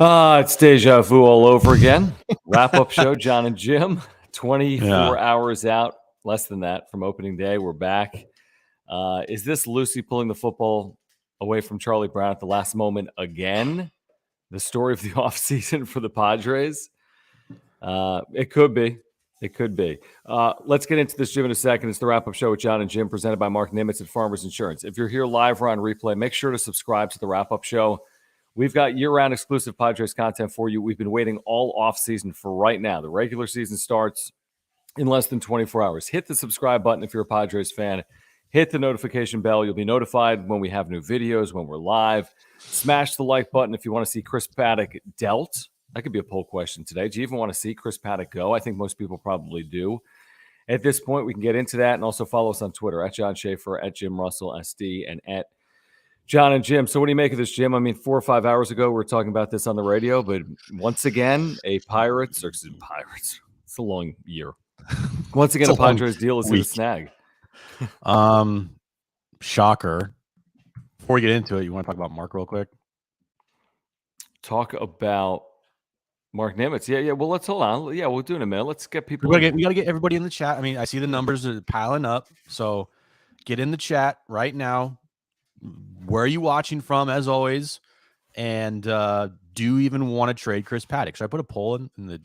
It's deja vu all over again. Wrap-up show, John and Jim. 24 hours out, less than that, from opening day. We're back. Is this Lucy pulling the football away from Charlie Brown at the last moment again? The story of the offseason for the Padres? It could be. It could be. Let's get into this, Jim, in a second. It's the wrap-up show with John and Jim, presented by Mark Nimitz at Farmers Insurance. If you're here live or on replay, make sure to subscribe to the wrap-up show. We've got year-round exclusive Padres content for you. We've been waiting all off-season for right now. The regular season starts in less than 24 hours. Hit the subscribe button if you're a Padres fan. Hit the notification bell. You'll be notified when we have new videos, when we're live. Smash the like button if you want to see Chris Paddack dealt. That could be a poll question today. Do you even want to see Chris Paddack go? I think most people probably do. At this point, we can get into that, and also follow us on Twitter, at John Schaefer, at Jim Russell SD, and at John and Jim. So what do you make of this, Jim? I mean, 4 or 5 hours ago, we were talking about this on the radio, but once again, Pirates, it's a long year. Once again, a Padres deal is a snag. Shocker. Before we get into it, you want to talk about Mark real quick? Talk about Mark Nimitz. Yeah. Well, let's hold on. Yeah, we'll do it in a minute. Let's get people. We got to get everybody in the chat. I mean, I see the numbers are piling up. So get in the chat right now. Where are you watching from, as always? And do you even want to trade Chris Paddack? Should I put a poll in the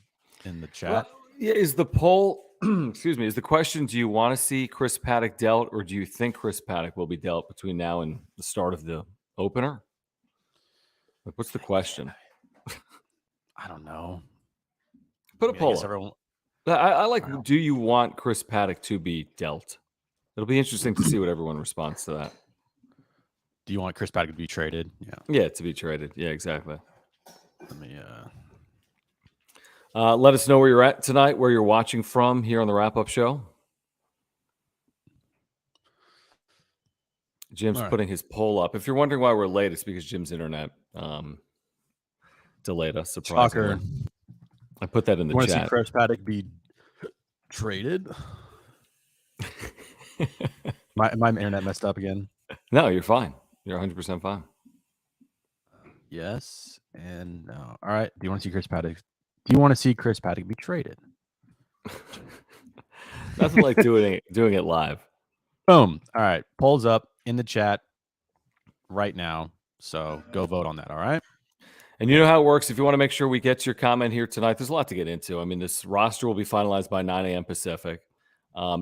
chat? Well, yeah, is the poll, excuse me, is the question, do you want to see Chris Paddack dealt, or do you think Chris Paddack will be dealt between now and the start of the opener? Like, what's the question? I don't know. Put a poll. I like, do you want Chris Paddack to be dealt? It'll be interesting to see what everyone responds to that. Do you want Chris Paddack to be traded? Yeah, to be traded. Yeah, exactly. Let me let us know where you're at tonight, where you're watching from here on the wrap-up show. Jim's putting his poll up. If you're wondering why we're late, it's because Jim's internet delayed us, surprisingly. Shocker. I put that in the chat. Want to see Chris Paddack be traded? my internet messed up again. No, you're fine. You're 100% fine. Yes and no. All right. Do you want to see Chris Paddack? Do you want to see Chris Paddack be traded? Nothing like doing it live. Boom. All right. Polls up in the chat right now. So go vote on that. All right. And you know how it works. If you want to make sure we get to your comment here tonight, there's a lot to get into. I mean, this roster will be finalized by 9 a.m. Pacific.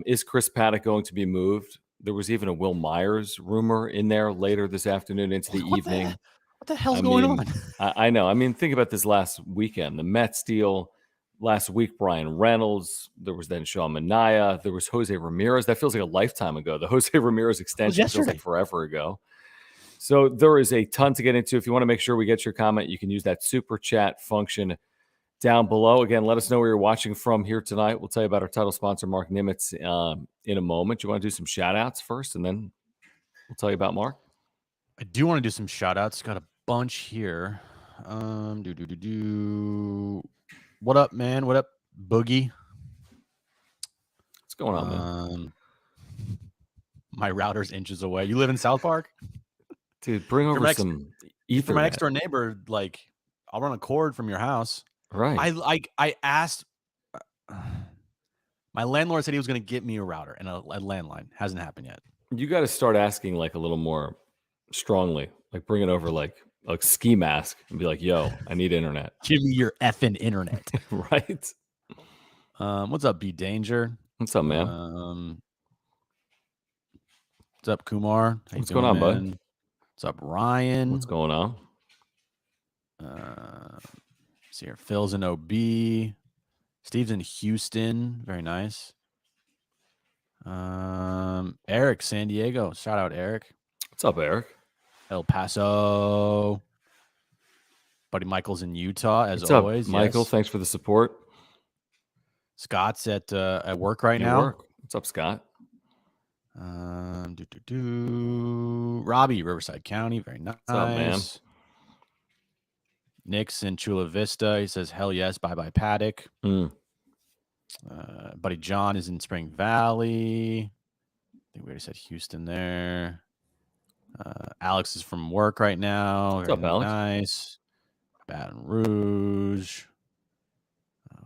Is Chris Paddack going to be moved? There was even a Will Myers rumor in there later this afternoon into the evening. What the hell's going on? I know. I mean, think about this last weekend. The Mets deal. Last week, Brian Reynolds. There was then Sean Manaea. There was Jose Ramirez. That feels like a lifetime ago. The Jose Ramirez extension feels like forever ago. So there is a ton to get into. If you want to make sure we get your comment, you can use that super chat function down below. Again, let us know where you're watching from here tonight. We'll tell you about our title sponsor, Mark Nimitz, in a moment. You want to do some shout-outs first, and then we'll tell you about Mark? I do want to do some shout-outs. Got a bunch here. What up, man? What up, Boogie? What's going on, man? My router's inches away. You live in South Park? Dude, bring over some Ethernet. For my next door neighbor, like, I'll run a cord from your house. Right. I asked. My landlord said he was going to get me a router and a landline. Hasn't happened yet. You got to start asking like a little more strongly, like bring it over like a ski mask and be like, "Yo, I need internet. Give me your effing internet." Right. What's up, B Danger? What's up, man? What's up, Kumar? What's going on, bud? What's up, Ryan? What's going on? See here. Phil's in OB. Steve's in Houston. Very nice. Eric, San Diego. Shout out, Eric. What's up, Eric? El Paso. Buddy Michael's in Utah, as What's always. Up, Michael? Yes. Thanks for the support. Scott's at work right now. What's up, Scott? Robbie, Riverside County. Very nice. What's up, man? Nick's in Chula Vista. He says, hell yes, bye-bye Paddack. Buddy John is in Spring Valley. I think we already said Houston there. Alex is from work right now. What's up, Alex? Nice. Baton Rouge.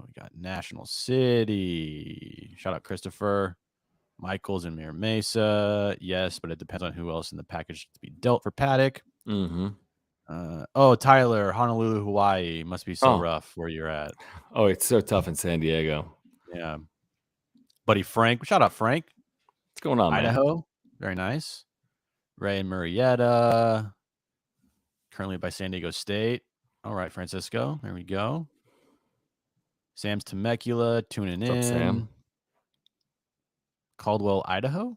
We got National City. Shout out Christopher. Michael's in Mira Mesa. Yes, but it depends on who else in the package to be dealt for Paddack. Mm-hmm. Tyler, Honolulu, Hawaii. Must be so rough where you're at. Oh, it's so tough in San Diego. Yeah. Buddy Frank. Shout out Frank. What's going on, Idaho. man? Very nice. Ray and Murrieta. Currently by San Diego State. All right, Francisco. There we go. Sam's Temecula tuning in. What's up, Sam? Caldwell, Idaho,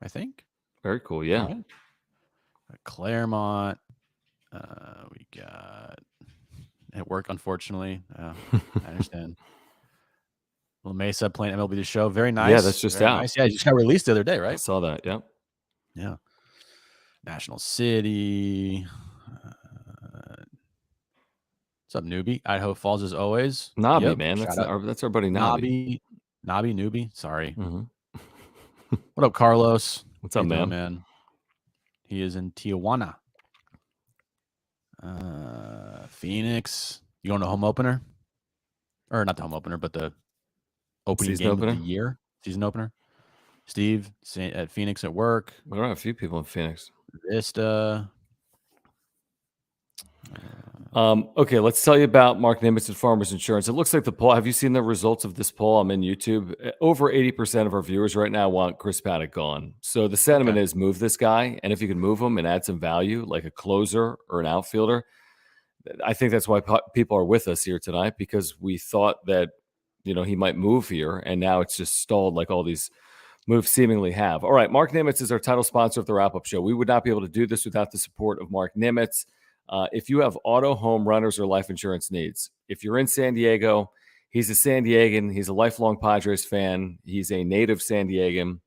I think. Very cool. Yeah. Right. Claremont. We got at work, unfortunately. I understand. Little Mesa playing MLB The Show. Very nice. Yeah, that's just Very out. nice. Yeah, it just got released the other day, right? I saw that. Yep. Yeah. National City. What's up, newbie? Idaho Falls as always. Nobby, man. That's our buddy Nobby. Newbie. Sorry. Mm-hmm. What up, Carlos? What's up, man? Man? He is in Tijuana. Phoenix. You going to home opener? Or not the home opener, but the opening game of the year. Season opener. Steve at Phoenix at work. We don't have a few people in Phoenix. Vista. Okay, let's tell you about Mark Nimitz at Farmers Insurance. It looks like the poll. Have you seen the results of this poll? I'm in YouTube. Over 80% of our viewers right now want Chris Paddack gone. So the sentiment is move this guy. And if you can move him and add some value, like a closer or an outfielder, I think that's why people are with us here tonight, because we thought that, he might move here. And now it's just stalled like all these moves seemingly have. All right, Mark Nimitz is our title sponsor of the wrap-up show. We would not be able to do this without the support of Mark Nimitz. If you have auto, home, runners, or life insurance needs, if you're in San Diego, he's a San Diegan. He's a lifelong Padres fan. He's a native San Diegan.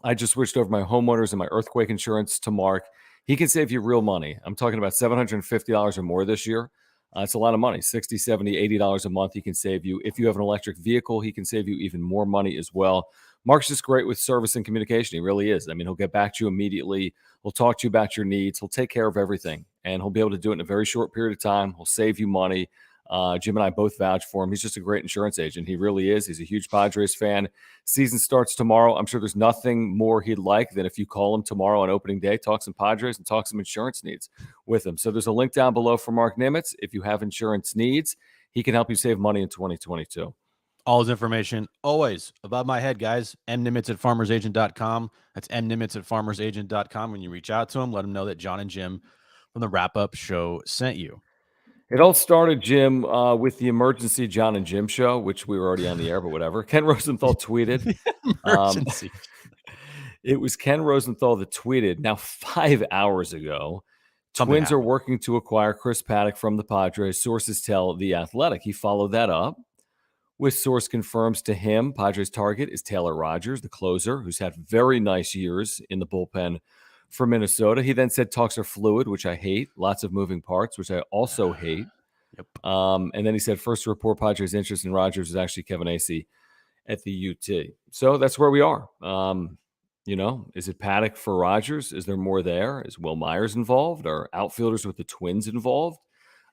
I just switched over my homeowners and my earthquake insurance to Mark. He can save you real money. I'm talking about $750 or more this year. It's a lot of money, $60, $70, $80 a month he can save you. If you have an electric vehicle, he can save you even more money as well. Mark's just great with service and communication. He really is. I mean, he'll get back to you immediately. He'll talk to you about your needs. He'll take care of everything, and he'll be able to do it in a very short period of time. He'll save you money. Jim and I both vouch for him. He's just a great insurance agent. He really is. He's a huge Padres fan. Season starts tomorrow. I'm sure there's nothing more he'd like than if you call him tomorrow on opening day, talk some Padres and talk some insurance needs with him. So there's a link down below for Mark Nimitz. If you have insurance needs, he can help you save money in 2022. All his information always above my head, guys. mnimitz at farmersagent.com. That's mnimitz at farmersagent.com. When you reach out to him, let him know that John and Jim from the wrap-up show sent you. It all started, Jim, with the emergency John and Jim show, which we were already on the air, but whatever. Ken Rosenthal tweeted. It was Ken Rosenthal that tweeted. Now, 5 hours ago, Twins are working to acquire Chris Paddack from the Padres. Sources tell The Athletic. He followed that up with source confirms to him Padres target is Taylor Rogers, the closer, who's had very nice years in the bullpen for Minnesota. He then said talks are fluid, which I hate. Lots of moving parts, which I also hate. Yep. And then he said first to report Padres' interest in Rogers is actually Kevin Acee at the UT. So that's where we are. Is it Paddack for Rogers? Is there more there? Is Will Myers involved? Are outfielders with the Twins involved?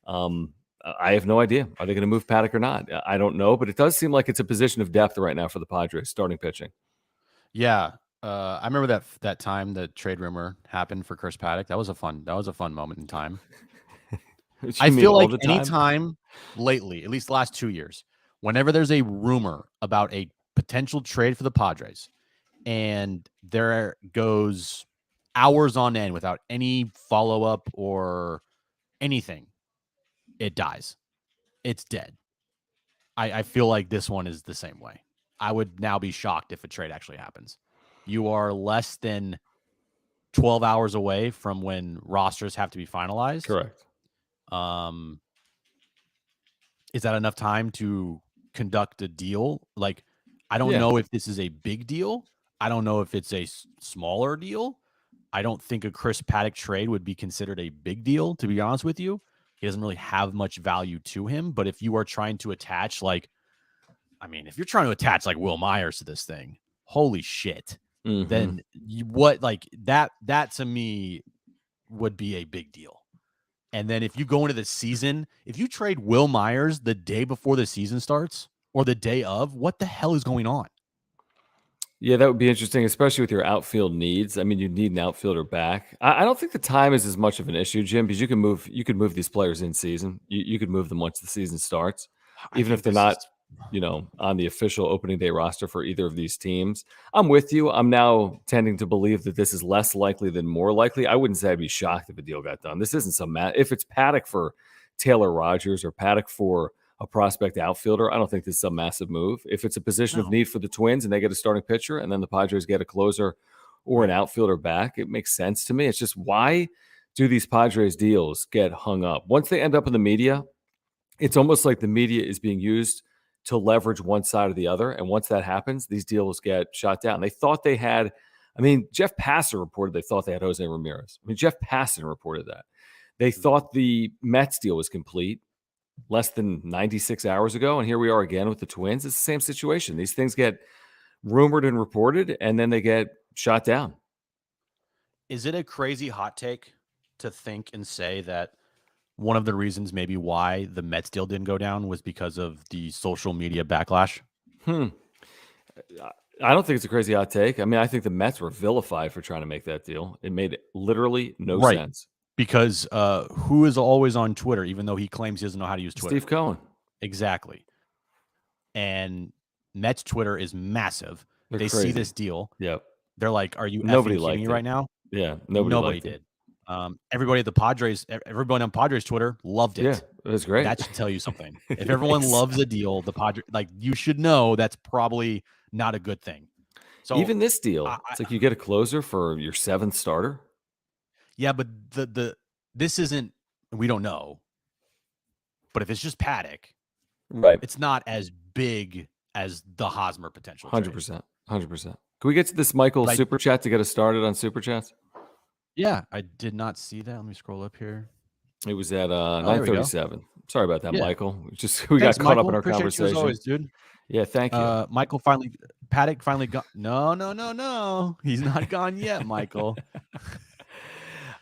I have no idea. Are they going to move Paddack or not? I don't know, but it does seem like it's a position of depth right now for the Padres starting pitching. Yeah. I remember that time the trade rumor happened for Chris Paddack. That was a fun moment in time. I feel like any time lately, at least the last 2 years, whenever there's a rumor about a potential trade for the Padres and there goes hours on end without any follow-up or anything, it dies. It's dead. I feel like this one is the same way. I would now be shocked if a trade actually happens. You are less than 12 hours away from when rosters have to be finalized. Correct. Is that enough time to conduct a deal? Like, I don't know if this is a big deal. I don't know if it's a smaller deal. I don't think a Chris Paddack trade would be considered a big deal, to be honest with you. He doesn't really have much value to him. But if you are trying to attach, if you're trying to attach like Will Myers to this thing, holy shit. Mm-hmm. Then that to me would be a big deal. And then if you go into the season, if you trade Will Myers the day before the season starts or the day of, what the hell is going on? Yeah, that would be interesting, especially with your outfield needs. I mean, you need an outfielder back. I don't think the time is as much of an issue, Jim, because you can move these players in season. You could move them once the season starts, I even if think they're this not, is on the official opening day roster for either of these teams. I'm with you. I'm now tending to believe that this is less likely than more likely. I wouldn't say I'd be shocked if a deal got done. This isn't if it's Paddack for Taylor Rogers or Paddack for a prospect outfielder, I don't think this is a massive move. If it's a position of need for the Twins and they get a starting pitcher and then the Padres get a closer or an outfielder back, it makes sense to me. It's just, why do these Padres deals get hung up? Once they end up in the media, it's almost like the media is being used to leverage one side or the other. And once that happens, these deals get shot down. They thought they had, Jeff Passan reported they thought they had Jose Ramirez. Jeff Passan reported that. They thought the Mets deal was complete less than 96 hours ago, and here we are again with the Twins. It's the same situation. These things get rumored and reported, and then they get shot down. Is it a crazy hot take to think and say that one of the reasons maybe why the Mets deal didn't go down was because of the social media backlash? I don't think it's a crazy hot take. I think the Mets were vilified for trying to make that deal. It made literally no sense. Because who is always on Twitter, even though he claims he doesn't know how to use Twitter? Steve Cohen. Exactly. And Mets Twitter is massive. They crazy. See this deal. Yep. They're like, are you nobody kidding me right now? Yeah. Nobody did. Everybody at the Padres, everybody on Padres Twitter loved it. Yeah, it was great. That should tell you something. If everyone loves a deal, the Padres, you should know that's probably not a good thing. So even this deal, it's like you get a closer for your seventh starter. Yeah, but this isn't, we don't know. But if it's just Paddack, right, it's not as big as the Hosmer potential. 100%. 100%. Can we get to this Michael Super Chat to get us started on Super Chats? Yeah, I did not see that. Let me scroll up here. It was at 9:37. Sorry about that, Michael. We Thanks, got caught Michael. up in our Appreciate conversation. You as always, dude. Yeah, thank you. Paddack finally got. No. He's not gone yet, Michael.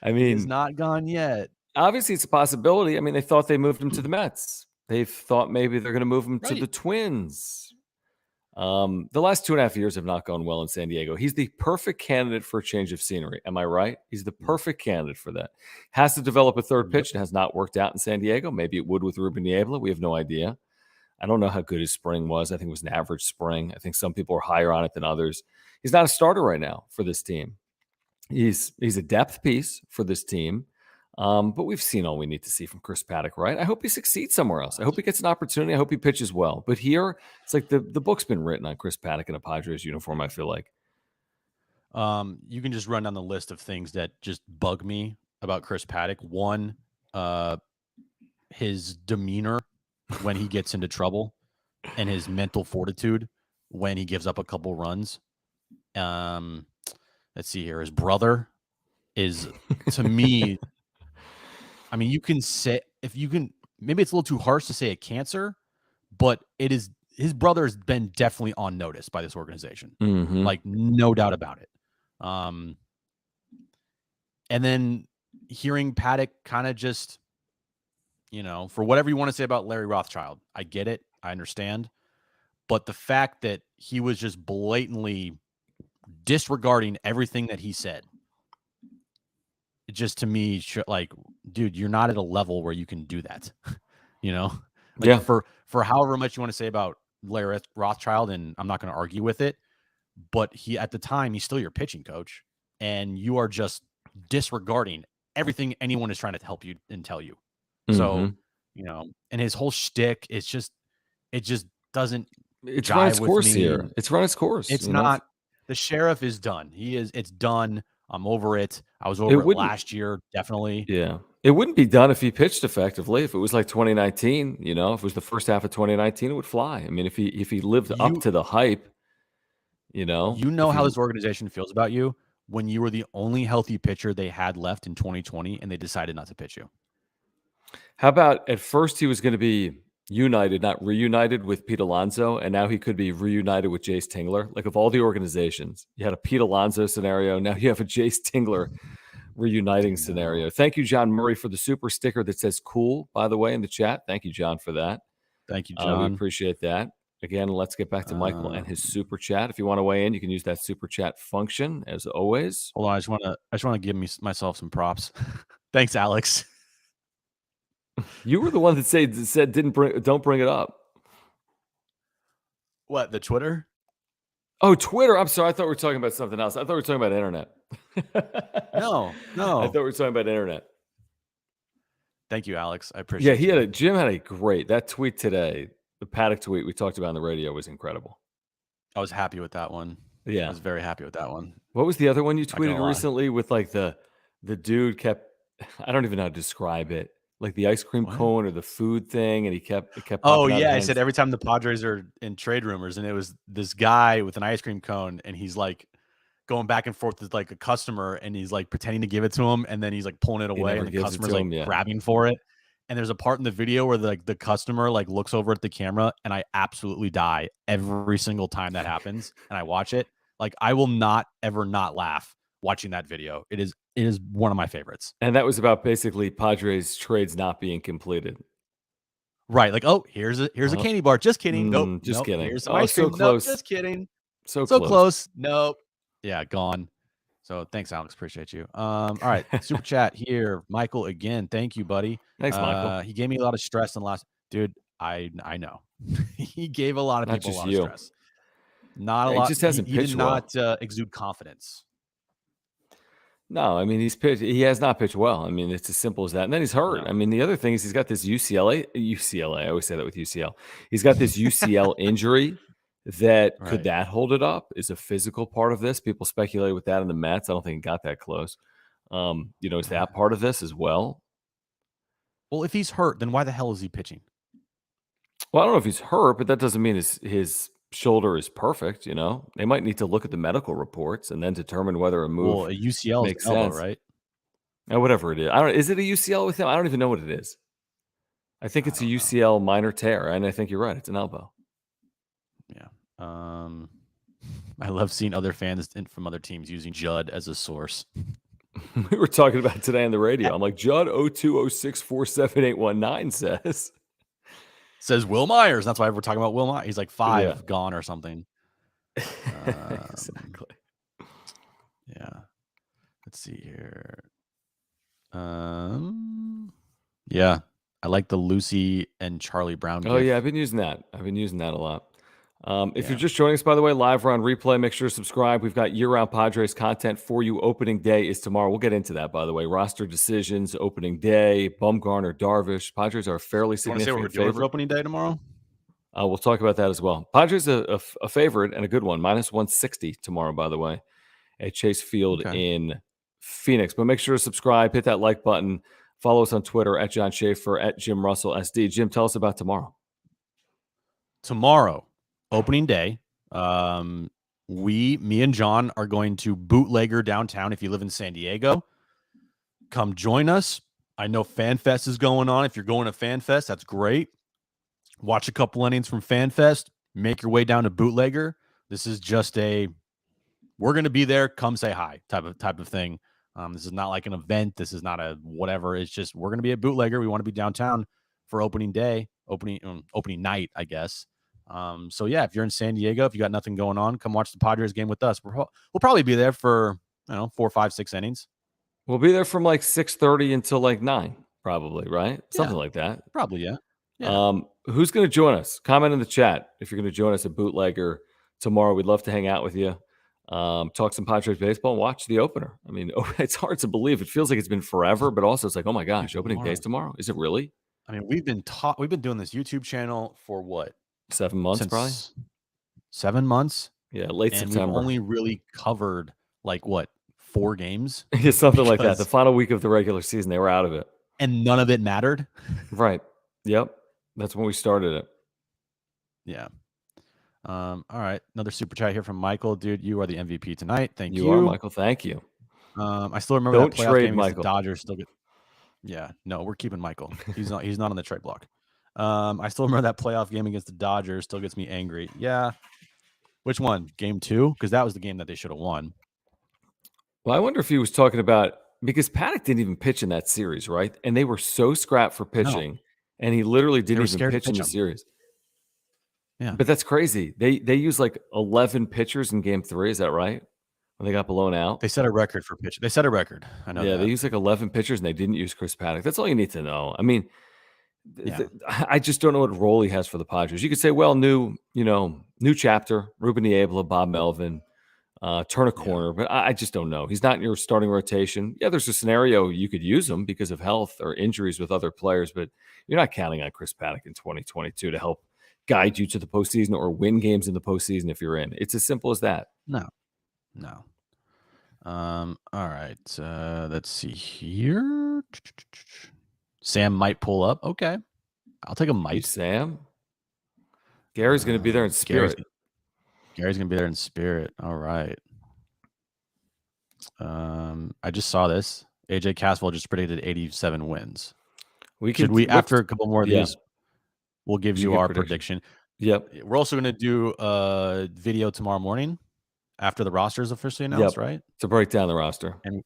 He's not gone yet. Obviously, it's a possibility. They thought they moved him to the Mets. They thought maybe they're going to move him to the Twins. The last 2.5 years have not gone well in San Diego. He's the perfect candidate for a change of scenery. Am I right? He's the perfect candidate for that. Has to develop a third pitch. It has not worked out in San Diego. Maybe it would with Ruben Niebla. We have no idea. I don't know how good his spring was. I think it was an average spring. I think some people are higher on it than others. He's not a starter right now for this team. He's a depth piece for this team. But we've seen all we need to see from Chris Paddack, right? I hope he succeeds somewhere else. I hope he gets an opportunity. I hope he pitches well. But here, it's like the book's been written on Chris Paddack in a Padres uniform, I feel like. You can just run down the list of things that just bug me about Chris Paddack. One, his demeanor when he gets into trouble and his mental fortitude when he gives up a couple runs. Let's see here. His brother is, to me... you can say, maybe it's a little too harsh to say a cancer, but it is, his brother has been definitely on notice by this organization. Mm-hmm. No doubt about it. And then hearing Paddack kind of just, for whatever you want to say about Larry Rothschild, I get it. I understand. But the fact that he was just blatantly disregarding everything that he said, just to me, dude, you're not at a level where you can do that, for however much you want to say about Larry Rothschild, and I'm not going to argue with it, but at the time, he's still your pitching coach, and you are just disregarding everything anyone is trying to help you and tell you. Mm-hmm. So, and his whole shtick, it just doesn't. It's run its course here. It's run its course. It's not. The sheriff is done. It's done. I'm over it. I was over it last year, definitely. Yeah. It wouldn't be done if he pitched effectively. If it was like 2019, if it was the first half of 2019, it would fly. If he lived up to the hype, how this organization feels about you when you were the only healthy pitcher they had left in 2020 and they decided not to pitch you. How about at first he was going to be united, not reunited with Pete Alonso, and now he could be reunited with Jace Tingler. Like, of all the organizations, you had a Pete Alonso scenario. Now you have a Jace Tingler reuniting scenario. Thank you, John Murray, for the super sticker that says "cool." By the way, in the chat, thank you, John, for that. Thank you, John. We appreciate that. Again, let's get back to Michael and his super chat. If you want to weigh in, you can use that super chat function as always. Hold on, I just want to give myself some props. Thanks, Alex. You were the one that said don't bring it up. What, the Twitter? Oh, Twitter. I'm sorry. I thought we were talking about something else. I thought we were talking about internet. No. I thought we were talking about internet. Thank you, Alex. I appreciate it. Jim had a great, that tweet today, the Paddack tweet we talked about on the radio was incredible. I was happy with that one. Yeah. I was very happy with that one. What was the other one you tweeted recently with like the dude kept, I don't even know how to describe it. Like the ice cream cone or the food thing, and it kept. Oh yeah, I said every time the Padres are in trade rumors, and it was this guy with an ice cream cone, and he's like going back and forth with like a customer, and he's like pretending to give it to him, and then he's like pulling it away, and the customer's like grabbing for it. And there's a part in the video where the customer like looks over at the camera, and I absolutely die every single time that happens, and I watch it. Like I will not ever not laugh watching that video. It is one of my favorites. And that was about basically Padres trades not being completed. Right. Like, oh, here's a candy bar. Just kidding. Nope. Just kidding. Here's some ice cream. So close. Nope, just kidding. So close. Nope. Yeah, gone. So thanks, Alex. Appreciate you. All right. Super chat here. Michael again. Thank you, buddy. Thanks, Michael. He gave me a lot of stress in the last dude. I know. He gave a lot of people a lot of stress. Not a lot. He just hasn't pitched did not exude confidence. No, I mean, he has not pitched well. I mean, it's as simple as that. And then he's hurt. No. I mean, the other thing is he's got this UCLA. I always say that with UCL. He's got this UCL injury that could that hold it up? Is a physical part of this. People speculate with that in the Mets. I don't think it got that close. Is that part of this as well? Well, if he's hurt, then why the hell is he pitching? Well, I don't know if he's hurt, but that doesn't mean his shoulder is perfect. They might need to look at the medical reports and then determine whether a move. Well, a UCL makes is elbow, sense, right? Or whatever it is. I don't. Is it a UCL with him? I don't even know what it is. I think it's a UCL minor tear, and I think you're right. It's an elbow. Yeah. I love seeing other fans from other teams using Judd as a source. We were talking about it today on the radio. I'm like, Judd 0206478819 says Will Myers. That's why we're talking about Will Myers. He's like 5 gone or something. Exactly. Yeah. Let's see here. Yeah. I like the Lucy and Charlie Brown gift. Oh, yeah. I've been using that a lot. If you're just joining us, by the way, live or on replay, make sure to subscribe. We've got year-round Padres content for you. Opening day is tomorrow. We'll get into that, by the way. Roster decisions, opening day, Bumgarner, Darvish. Padres are a fairly significant favorite. You want to say what we're doing for opening day tomorrow? We'll talk about that as well. Padres a favorite and a good one. -160 tomorrow, by the way, at Chase Field in Phoenix. But make sure to subscribe, hit that like button. Follow us on Twitter at John Schaefer, at Jim Russell SD. Jim, tell us about tomorrow. Tomorrow, opening day. Me and John are going to bootlegger downtown. If you live in San Diego, come join us. I know FanFest is going on. If you're going to FanFest, that's great. Watch a couple innings from FanFest. Make your way down to bootlegger. This is just we're going to be there. Come say hi type of thing. This is not like an event. This is not a whatever. It's just we're going to be at bootlegger. We want to be downtown for opening day, opening night, I guess. So yeah, if you're in San Diego, if you got nothing going on, come watch the Padres game with us. We'll probably be there for 4, 5, 6 innings. We'll be there from like 6:30 until like 9, probably, right? Something like that. Probably, yeah. Who's going to join us? Comment in the chat if you're going to join us at Bootlegger tomorrow. We'd love to hang out with you. Talk some Padres baseball and watch the opener. I mean, it's hard to believe. It feels like it's been forever, but also it's like, oh my gosh, opening day's tomorrow. Is it really? I mean, we've been doing this YouTube channel for what? 7 months, probably 7 months. Yeah, late September. We've only really covered like what, 4 games? Yeah, something like that. The final week of the regular season, they were out of it, and none of it mattered. Right. Yep. That's when we started it. Yeah. All right. Another super chat here from Michael. Dude, you are the MVP tonight. Thank you. You are, Michael. Thank you. I still remember Don't that playoff trade game Michael. The Dodgers still get. Yeah, no, we're keeping Michael. He's not on the trade block. I still remember that playoff game against the Dodgers. Still gets me angry. Yeah. Which one? Game 2? Because that was the game that they should have won. Well, I wonder if he was talking about Because Paddack didn't even pitch in that series, right? And they were so scrapped for pitching, and he literally didn't even scared to pitch in pitch the him. series. Yeah. But that's crazy. They used like 11 pitchers in game 3. Is that right? When they got blown out? They set a record for pitch. They set a record. I know that. They used like 11 pitchers, and they didn't use Chris Paddack. That's all you need to know. I mean, I just don't know what role he has for the Padres. You could say, well, new chapter, Ruben Niebla, Bob Melvin, turn a corner, but I just don't know. He's not in your starting rotation. Yeah, there's a scenario you could use him because of health or injuries with other players, but you're not counting on Chris Paddack in 2022 to help guide you to the postseason or win games in the postseason if you're in. It's as simple as that. No. All right. Let's see here. Sam might pull up. Okay. I'll take a might. Sam? Gary's going to be there in spirit. Gary's going to be there in spirit. All right. I just saw this. AJ Caswell just predicted 87 wins. After a couple more of these, we'll give you our prediction. Yep. We're also going to do a video tomorrow morning after the roster is officially announced, right? To break down the roster. And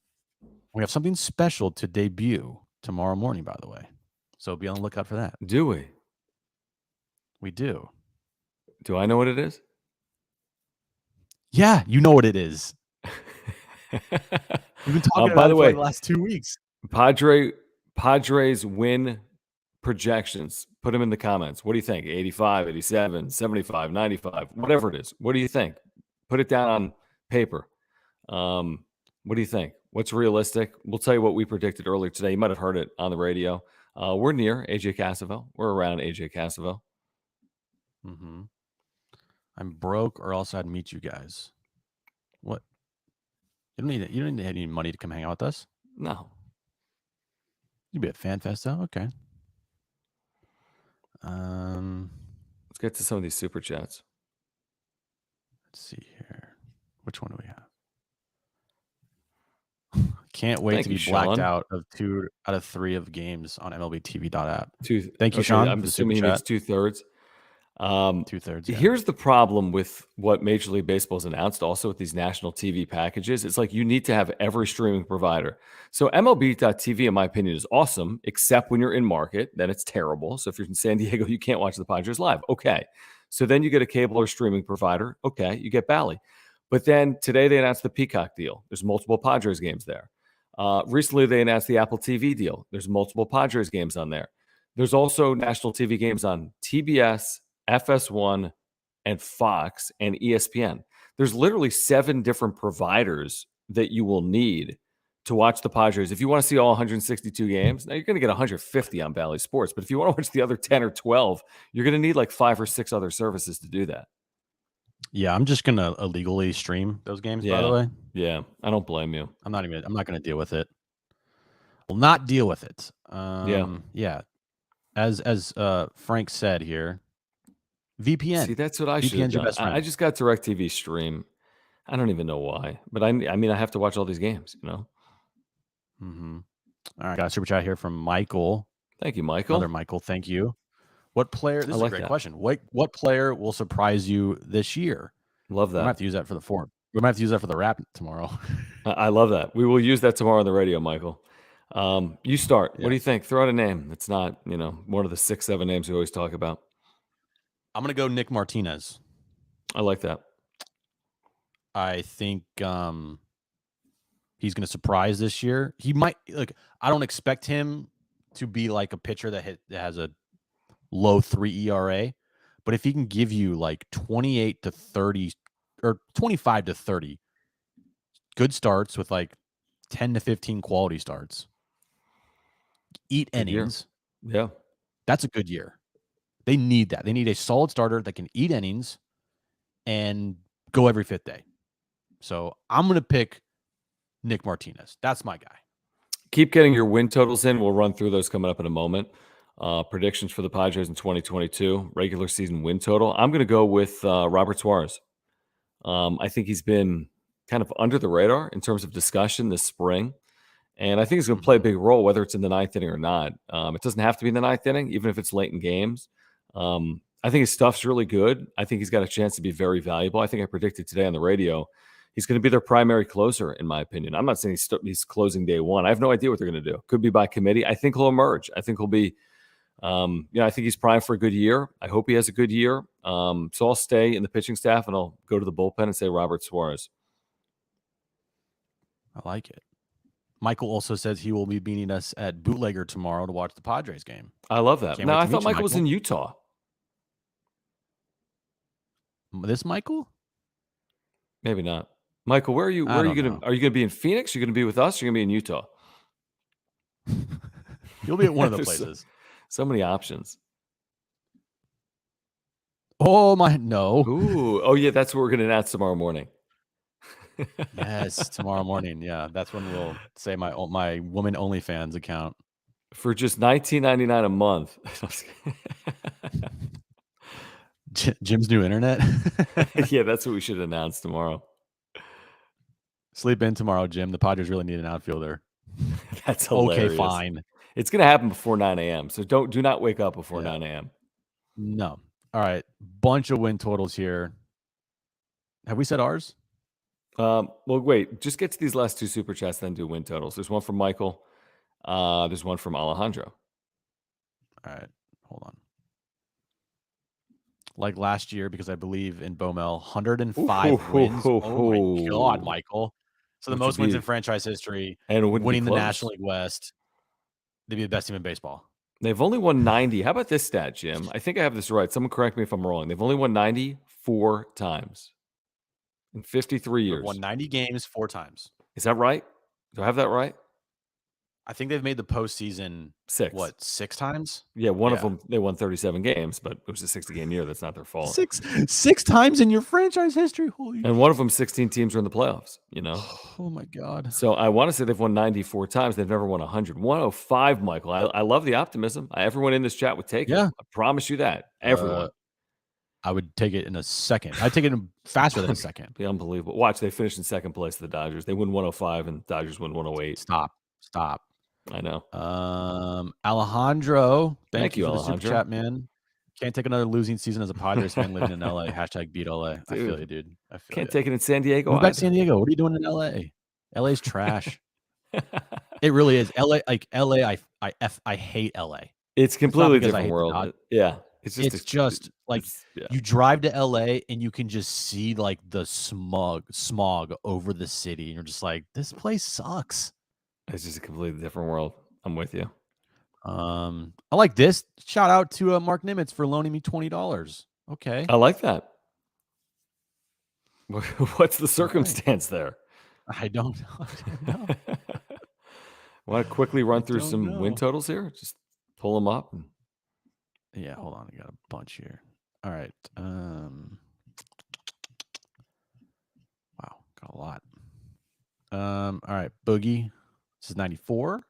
we have something special to debut tomorrow morning, by the way. So be on the lookout for that. Do we? We do. Do I know what it is? Yeah, you know what it is. We've been talking about it for the last 2 weeks. Padres win projections. Put them in the comments. What do you think? 85, 87, 75, 95, whatever it is. What do you think? Put it down on paper. What do you think? What's realistic? We'll tell you what we predicted earlier today. You might have heard it on the radio. We're near AJ Casavell. We're around AJ Casavell. Mm-hmm. I'm broke, or else I'd meet you guys. What? You don't need any money to come hang out with us. No. You'd be at Fan Fest, though. Okay. Let's get to some of these super chats. Let's see here. Which one do we have? Can't wait to be blacked out of 2 out of 3 of games on MLBTV.app. Thank you, Sean. I'm assuming he needs 2/3. 2/3. Yeah. Here's the problem with what Major League Baseball has announced also with these national TV packages. It's like you need to have every streaming provider. So MLB.TV, in my opinion, is awesome, except when you're in market. Then it's terrible. So if you're in San Diego, you can't watch the Padres live. Okay. So then you get a cable or streaming provider. Okay. You get Bally. But then today they announced the Peacock deal. There's multiple Padres games there. Recently they announced the Apple TV deal. There's multiple Padres games on there. There's also national TV games on TBS, FS1, and Fox, and ESPN. There's literally 7 different providers that you will need to watch the Padres. If you want to see all 162 games, now you're going to get 150 on Bally Sports. But if you want to watch the other 10 or 12, you're going to need like 5 or 6 other services to do that. Yeah, I'm just going to illegally stream those games, by the way. Yeah, I don't blame you. I'm not going to deal with it. Will not deal with it. Yeah. As Frank said here, VPN. See, that's what I should have done. I just got DirecTV Stream. I don't even know why, but I mean, I have to watch all these games, you know? Mm-hmm. All right, got a super chat here from Michael. Thank you, Michael. Another Michael, thank you. What player? This is a great question. What player will surprise you this year? Love that. We might have to use that for the form. We might have to use that for the wrap tomorrow. I love that. We will use that tomorrow on the radio, Michael. You start. Yeah. What do you think? Throw out a name. It's not, one of the 6, 7 names we always talk about. I'm going to go Nick Martinez. I like that. I think he's going to surprise this year. He might, I don't expect him to be like a pitcher that has a low 3 ERA, but if he can give you like 28 to 30 or 25 to 30 good starts with like 10 to 15 quality starts, eat good innings. Yeah. That's a good year. They need that. They need a solid starter that can eat innings and go every 5th day. So I'm going to pick Nick Martinez. That's my guy. Keep getting your win totals in. We'll run through those coming up in a moment. Predictions for the Padres in 2022, regular season win total. I'm going to go with Robert Suarez. I think he's been kind of under the radar in terms of discussion this spring. And I think he's going to play a big role, whether it's in the 9th inning or not. It doesn't have to be in the 9th inning, even if it's late in games. I think his stuff's really good. I think he's got a chance to be very valuable. I think I predicted today on the radio He's going to be their primary closer, in my opinion. I'm not saying he's closing day one. I have no idea what they're going to do. Could be by committee. I think he'll emerge. I think he'll be, I think he's primed for a good year. I hope he has a good year. So I'll stay in the pitching staff and I'll go to the bullpen and say Robert Suarez. I like it. Michael also says he will be meeting us at Bootlegger tomorrow to watch the Padres game. I love that. Can't No, wait I to thought meet you, Michael was in Utah. This Michael? Maybe not. Michael, where are you? Where are you going to? Are you going to be in Phoenix? You're going to be with us? You're going to be in Utah? You'll be at one of the places. So many options. Oh my no! Ooh, oh yeah, that's what we're going to announce tomorrow morning. Yes, tomorrow morning. Yeah, that's when we'll say my woman OnlyFans account for just $19.99 a month. Jim's new internet. Yeah, that's what we should announce tomorrow. Sleep in tomorrow, Jim. The Padres really need an outfielder. That's hilarious. Okay, fine. It's going to happen before 9 a.m. So do not wake up before 9 a.m. No. All right. Bunch of win totals here. Have we said ours? Well, wait. Just get to these last two super chats, then do win totals. There's one from Michael. There's one from Alejandro. All right. Hold on. Like last year, because I believe in Bomel, 105 wins. Oh my God, Michael. So the most wins in franchise history and winning the National League West. They'd be the best team in baseball. They've only won 90. How about this stat, Jim? I think I have this right. Someone correct me if I'm wrong. They've only won 94 times in 53 years. They've won 90 games 4 times. Is that right? Do I have that right? I think they've made the postseason 6 times? Yeah, one of them they won 37 games, but it was a 60-game year. That's not their fault. Six times in your franchise history. Holy and one of them, 16 teams are in the playoffs. You know. Oh my God. So I want to say they've won 94 times. They've never won 100. 105, Michael. I love the optimism. Everyone in this chat would take it. I promise you that. Everyone. I would take it in a second. I'd take it faster than a second. Be unbelievable. Watch, they finished in second place to the Dodgers. They win 105 and Dodgers win 108. Stop. I know. Alejandro, thank you for Alejandro. the super chat, man. Can't take another losing season as a Padres fan living in LA. # beat LA. Dude, I feel you, dude. Can't take it in San Diego. Move back to San Diego. What are you doing in LA? LA's trash. It really is. LA, I hate LA. It's completely different world. Yeah. It's just like you drive to LA and you can just see like the smog over the city, and you're just like, this place sucks. It's just a completely different world. I'm with you. I like this. Shout out to Mark Nimitz for loaning me $20. Okay. I like that. What's the circumstance there? I don't know. Want to quickly run through some win totals here? Just pull them up. Yeah, hold on. I got a bunch here. All right. Wow, got a lot. All right, Boogie. This is 94.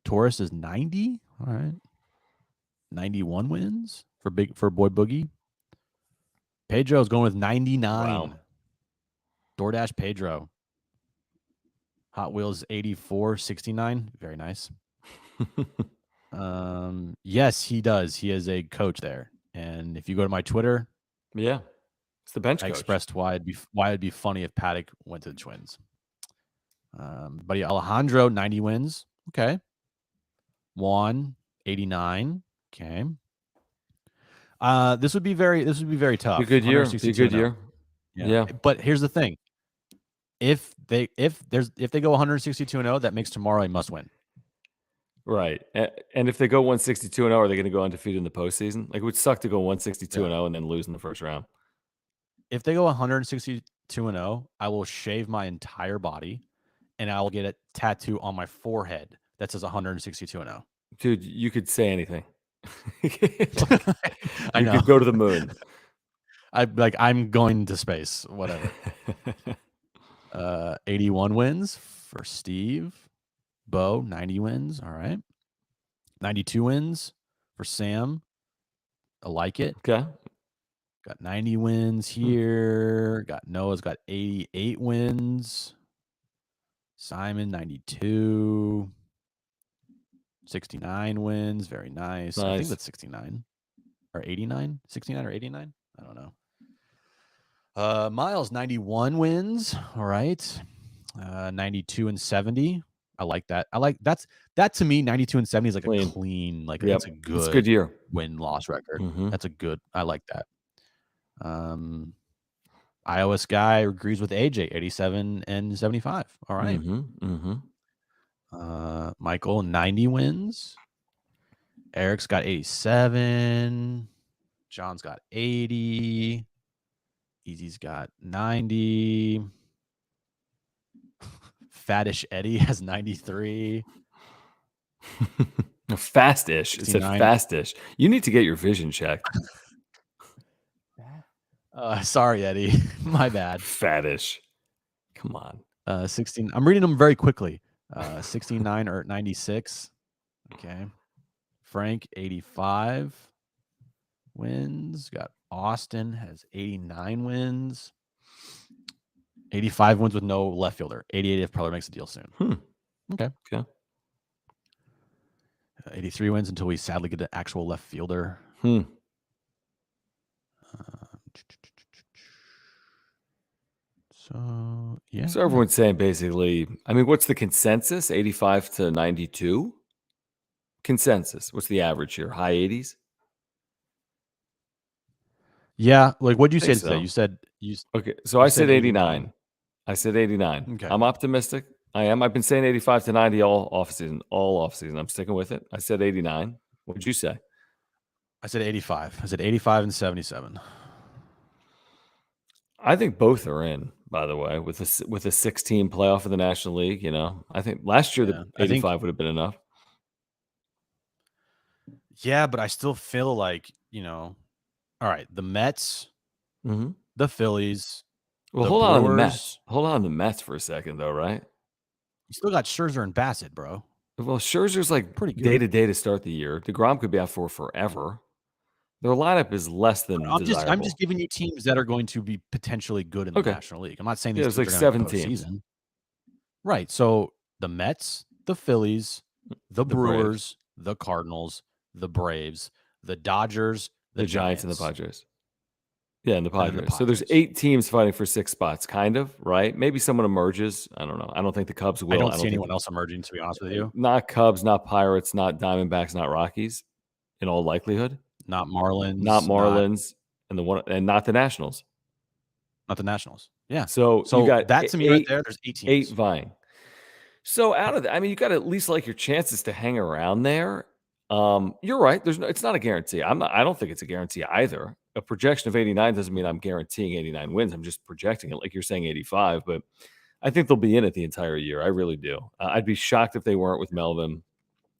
Taurus is 90. All right. 91 wins for boy Boogie. Pedro's going with 99. Wow. DoorDash Pedro. Hot Wheels 84, 69. Very nice. Yes, he does. He is a coach there. And if you go to my Twitter, it's the bench coach. I expressed why it'd be funny if Paddack went to the Twins. But yeah, Alejandro 90 wins. Okay. Juan 89. Okay. This would be very tough. Be a good year. Be a good year. Yeah. But here's the thing. If they go 162-0, that makes tomorrow a must win. Right. And if they go 162-0, are they going to go undefeated in the postseason? Like, it would suck to go 162-0 and then lose in the first round. If they go 162-0, I will shave my entire body and I will get a tattoo on my forehead that says 162-0. Dude, you could say anything. I know. You could go to the moon. I'm going to space, whatever. 81 wins for Steve. Bo, 90 wins. All right. 92 wins for Sam. I like it. Okay. Got 90 wins here. Noah's got 88 wins. Simon, 92. 69 wins. Very nice. I think that's 69 or 89. 69 or 89. I don't know. Miles, 91 wins. All right. 92 and 70. I like that. That to me, 92 and 70 is like Clean. a clean, like Yep. it's a It's a good year. win-loss record. Mm-hmm. That's a good, I like that. iOS guy agrees with AJ, 87 and 75. All right. Mm-hmm. Mm-hmm. Michael, 90 wins. Eric's got 87. John's got 80. Easy's got 90. Fattish Eddie has 93. Fast-ish. It said 69. fast-ish. You need to get your vision checked. Sorry, Eddie. My bad. Fattish. Come on. 16. I'm reading them very quickly. 69 or 96. Okay. Frank, 85 wins. Got Austin has 89 wins. 85 wins with no left fielder. 88 if probably makes a deal soon. Okay. 83 wins until we sadly get an actual left fielder. So, yeah. So everyone's saying basically, I mean, what's the consensus? 85 to 92? Consensus. What's the average here? High 80s? Yeah. Like, what did you say so. today? You said okay. So I said 89. I said 89. Okay. I'm optimistic. I am. I've been saying 85 to 90 all offseason. I'm sticking with it. I said 89. What did you say? I said 85. I said 85 and 77. I think both are in, by the way, with a 6-team playoff of the National League. You know, I think last year the 85 would have been enough. Yeah, but I still feel like, you know, all right, the Mets, the Phillies. Well, hold on the Mets. Hold on the Mets for a second, though, right? You still got Scherzer and Bassett, bro. Well, Scherzer's like pretty good day-to-day to start the year. DeGrom could be out for forever. Their lineup is less than desirable. I'm just giving you teams that are going to be potentially good in the National League. I'm not saying these teams like are 7 teams. Season. Right. So the Mets, the Phillies, the Brewers, Braves. the Cardinals, the Braves, the Dodgers, the Giants, and the Padres. Yeah, and the Padres. So there's 8 teams fighting for 6 spots, kind of, right? Maybe someone emerges. I don't know. I don't think the Cubs will. I don't see anyone else emerging, to be honest with you. Not Cubs, not Pirates, not Diamondbacks, not Rockies, in all likelihood. Not Marlins. And not the Nationals. Not the Nationals. Yeah. So you got that to me right there. There's 8 teams. 8 vying. So out of that, I mean, you got to at least like your chances to hang around there. You're right. It's not a guarantee. I don't think it's a guarantee either. A projection of 89 doesn't mean I'm guaranteeing 89 wins. I'm just projecting it like you're saying 85, but I think they'll be in it the entire year. I really do. I'd be shocked if they weren't with Melvin.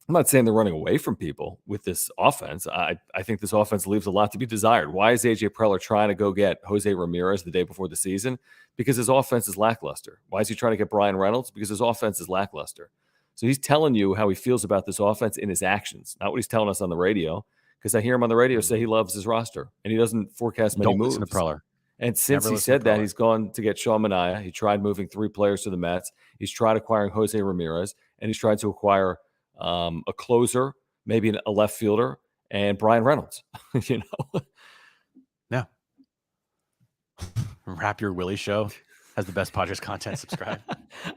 I'm not saying they're running away from people with this offense. I think this offense leaves a lot to be desired. Why is AJ Preller trying to go get Jose Ramirez the day before the season? Because his offense is lackluster. Why is he trying to get Brian Reynolds? Because his offense is lackluster. So he's telling you how he feels about this offense in his actions, not what he's telling us on the radio. Because I hear him on the radio say he loves his roster and he doesn't forecast many moves. Listen to Preller. And since he said that, he's gone to get Sean Manaea. He tried moving 3 players to the Mets. He's tried acquiring Jose Ramirez, and he's tried to acquire a closer, maybe a left fielder, and Brian Reynolds. You know, yeah. Wrap Your Willie Show has the best Padres content. Subscribe.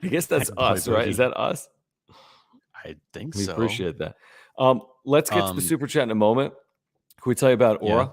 I guess that's us, right? Is that us? I think we so. Appreciate that. Let's get to the super chat in a moment. Can we tell you about Aura?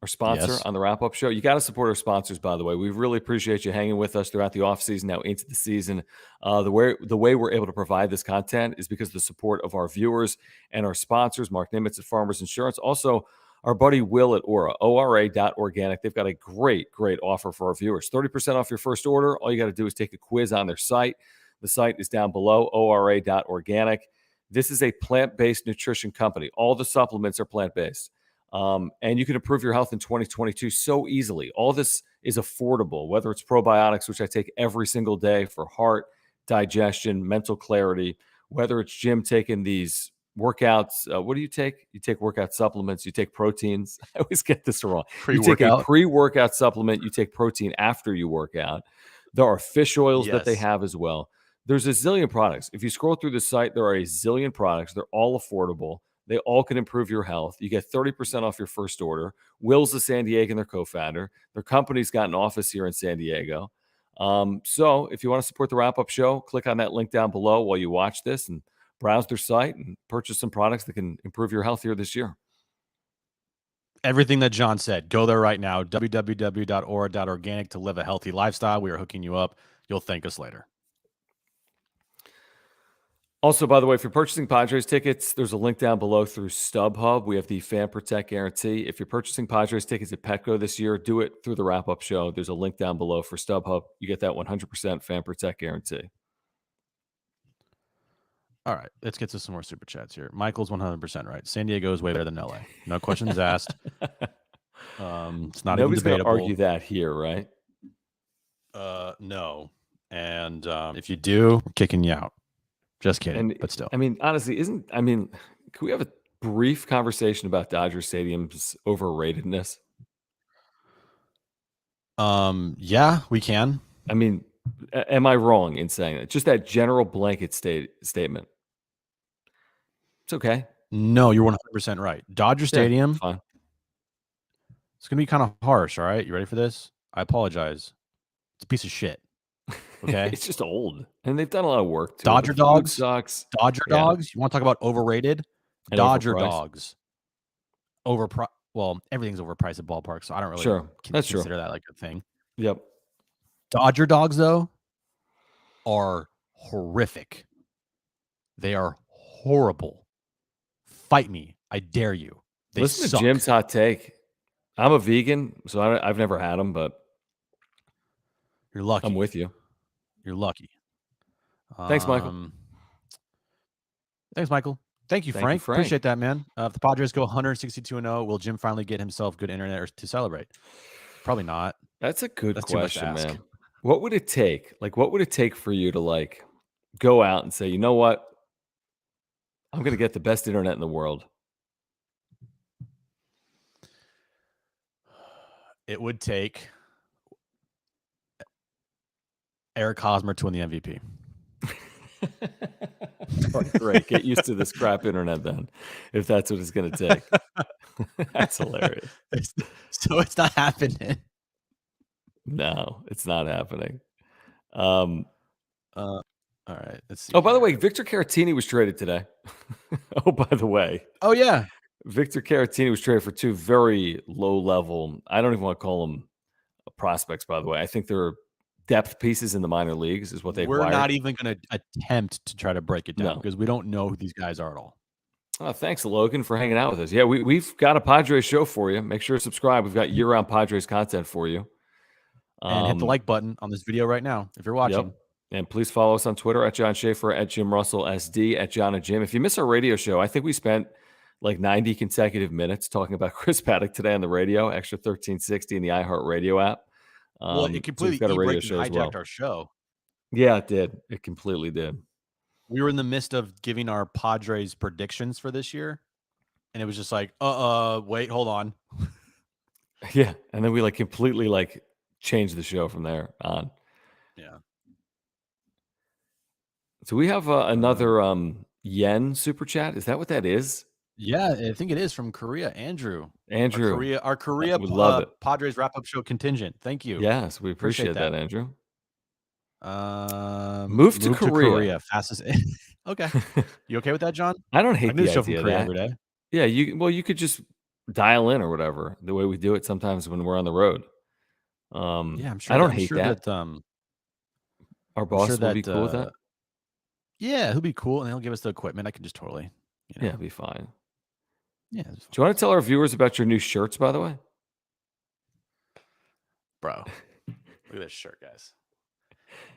Our sponsor on the wrap-up show. You got to support our sponsors, by the way. We really appreciate you hanging with us throughout the offseason, now into the season. The way we're able to provide this content is because of the support of our viewers and our sponsors, Mark Nimitz at Farmers Insurance. Also, our buddy Will at Aura, ORA.organic. They've got a great offer for our viewers. 30% off your first order. All you got to do is take a quiz on their site. The site is down below, ORA.organic. This is a plant-based nutrition company. All the supplements are plant-based. And you can improve your health in 2022 so easily. All this is affordable, whether it's probiotics, which I take every single day for heart, digestion, mental clarity, whether it's Jim taking these workouts. What do you take? You take workout supplements, you take proteins. I always get this wrong. You take a pre-workout supplement, you take protein after you work out. There are fish oils that they have as well. There's a zillion products. If you scroll through the site, there are a zillion products. They're all affordable. They all can improve your health. You get 30% off your first order. Will's a San Diegan, their co-founder. Their company's got an office here in San Diego. So if you want to support the wrap-up show, click on that link down below while you watch this and browse their site and purchase some products that can improve your health here this year. Everything that John said, go there right now, www.aura.organic to live a healthy lifestyle. We are hooking you up. You'll thank us later. Also, by the way, if you're purchasing Padres tickets, there's a link down below through StubHub. We have the Fan Protect Guarantee. If you're purchasing Padres tickets at Petco this year, do it through the wrap-up show. There's a link down below for StubHub. You get that 100% Fan Protect Guarantee. All right, let's get to some more super chats here. Michael's 100% right. San Diego is way better than LA. No questions asked. It's not Nobody's even going to argue that here, right? No. And if you do, we're kicking you out. Just kidding, but still. I mean, honestly, can we have a brief conversation about Dodger Stadium's overratedness? Yeah, we can. I mean, am I wrong in saying that? Just that general blanket statement. It's okay. No, you're 100% right. Dodger Stadium. Fine. It's going to be kind of harsh, all right? You ready for this? I apologize. It's a piece of shit. Okay? It's just old. And they've done a lot of work to Dodger it. dogs sucks. Dodger dogs. You want to talk about overrated? And Dodger overpriced. dogs. Well, everything's overpriced at ballparks, so I don't really consider that like a thing. Yep. Dodger dogs, though, are horrific. They are horrible. Fight me. I dare you. They Listen suck. to Jim's hot take. I'm a vegan, so I've never had them, but you're lucky. I'm with you. You're lucky. Thanks, Michael. Thanks, Michael. Thank you, Frank. Appreciate that, man. If the Padres go 162-0, will Jim finally get himself good internet to celebrate? Probably not. That's a good question, man. What would it take? Like, what would it take for you to go out and say, you know what? I'm going to get the best internet in the world. It would take Eric Hosmer to win the MVP. Great. Get used to this crap internet then, if that's what it's going to take. That's hilarious. So it's not happening. No, it's not happening. All right. Let's see. Oh, by the way, Victor Caratini was traded today. Oh, by the way. Oh, yeah. Victor Caratini was traded for two very low-level, I don't even want to call them prospects, by the way. I think they're depth pieces in the minor leagues is what they acquired. We're not even going to attempt to try to break it down because we don't know who these guys are at all. Oh, thanks, Logan, for hanging out with us. Yeah, we've got a Padres show for you. Make sure to subscribe. We've got year-round Padres content for you. And hit the like button on this video right now if you're watching. Yep. And please follow us on Twitter at John Schaefer, at Jim Russell SD, at John and Jim. If you miss our radio show, I think we spent like 90 consecutive minutes talking about Chris Paddack today on the radio, extra 1360 in the iHeartRadio app. Well, it completely hijacked our show. Yeah, it did. It completely did. We were in the midst of giving our Padres predictions for this year, and it was just like, wait, hold on. Yeah, and then we completely changed the show from there on. Yeah. So we have another yen super chat. Is that what that is? Yeah, I think it is from Korea. Andrew. Our Korea we love it. Padres wrap-up show contingent. Thank you. Yes, we appreciate that, Andrew. Move to Korea. Fastest. Okay. You okay with that, John? I don't hate the show idea from Korea every day. Yeah, you could just dial in or whatever, the way we do it sometimes when we're on the road. Yeah, I'm sure. I don't hate that. Our boss will be cool with that. Yeah, he'll be cool, and he'll give us the equipment. I can just totally, yeah, it'll be fine. Yeah. Do you want to tell our viewers about your new shirts, by the way? Bro, look at this shirt, guys.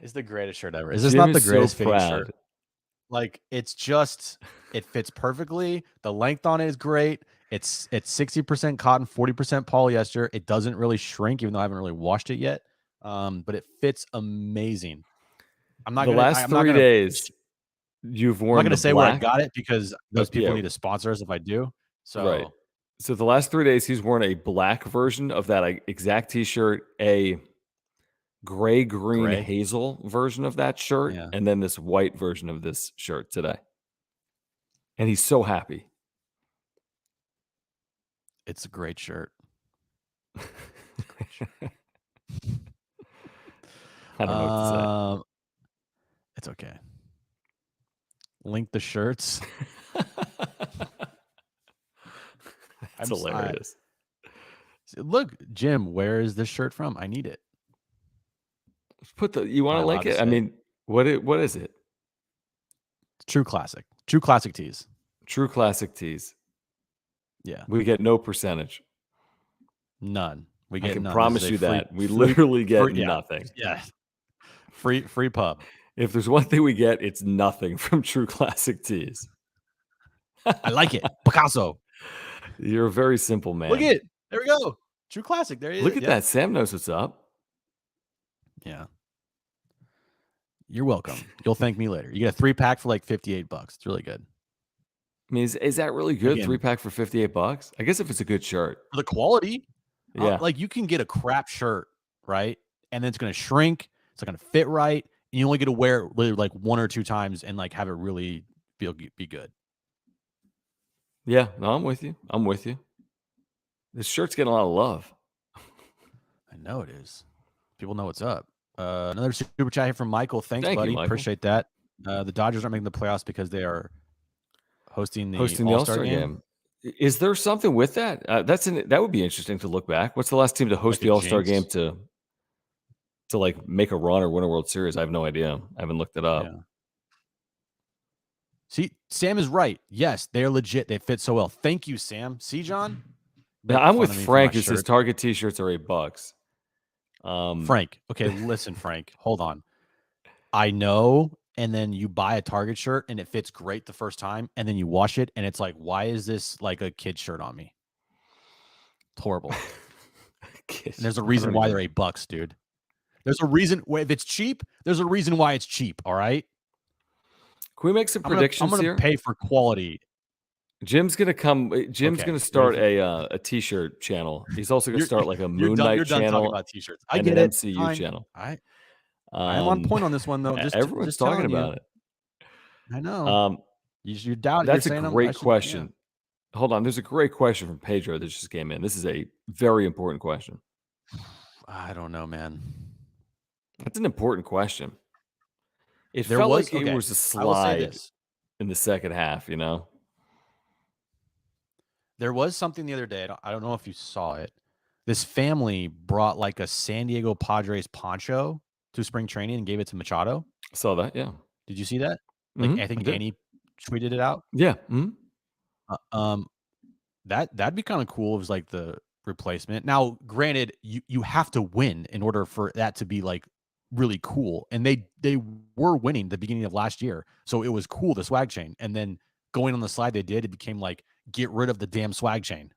It's the greatest shirt ever. Is this not the greatest fitting shirt? It fits perfectly. The length on it is great. It's 60% cotton, 40% polyester. It doesn't really shrink, even though I haven't really washed it yet. But it fits amazing. I'm not the last 3 days. You've worn. I'm not going to say where I got it because those people need to sponsor us if I do. So, right. So the last 3 days, he's worn a black version of that exact T-shirt, a gray-green hazel version of that shirt, and then this white version of this shirt today. And he's so happy. It's a great shirt. I don't know what to say. It's okay. Link the shirts. That's hilarious. Look, Jim, where is this shirt from? I need it. You want to link it? I mean, what is it? True Classic. True Classic Tees. True Classic Tees. Yeah. We get no percentage. None. We get I can none. promise you that. We literally get nothing. Yeah. Free pub. If there's one thing we get, it's nothing from True Classic Tees. I like it. Picasso. You're a very simple man. Look at it. There we go. True Classic. There he is. Look at that. Sam knows what's up. Yeah. You're welcome. You'll thank me later. You get a 3-pack for like $58. It's really good. I mean, is that really good? Again, 3-pack for $58? I guess if it's a good shirt. For the quality. Yeah. Like you can get a crap shirt, right? And then it's going to shrink. It's not going to fit right. And you only get to wear it really like 1 or 2 times and like have it really be good. Yeah. No, I'm with you. This shirt's getting a lot of love. I know it is. People know what's up. Another super chat here from Michael. Thanks, buddy. You, Michael. Appreciate that. The Dodgers aren't making the playoffs because they are hosting the All-Star game. Is there something with that? That would be interesting to look back. What's the last team to host the All-Star game to like make a run or win a World Series? I have no idea. I haven't looked it up. Yeah. See, Sam is right. Yes, they're legit. They fit so well. Thank you, Sam. See, John? Now, I'm with Frank who says Target t-shirts are $8. Frank. Okay, listen, Frank. Hold on. I know, and then you buy a Target shirt and it fits great the first time, and then you wash it and it's like, why is this like a kid shirt on me? It's horrible. And there's a reason why they're $8, dude. There's a reason. If it's cheap, there's a reason why it's cheap. All right. Can we make some predictions here? I'm going to pay for quality. Jim's going to come. Jim's going to start a t-shirt channel. He's also going to start like a Moon Knight channel. Talking about t-shirts. I get get an it. MCU channel. I'm on point on this one though. Everyone's talking about it. I know. You doubt it. That's a great question. Yeah. Hold on. There's a great question from Pedro that just came in. This is a very important question. I don't know, man. That's an important question. It felt like it was a slide in the second half, you know? There was something the other day. I don't know if you saw it. This family brought like a San Diego Padres poncho to spring training and gave it to Machado. I saw that, yeah. Did you see that? Like I think Annie tweeted it out. Yeah. That'd be kind of cool. It was like the replacement. Now, granted, you have to win in order for that to be like really cool. And they were winning the beginning of last year. So it was cool, the swag chain. And then going on the slide they did, it became like, get rid of the damn swag chain.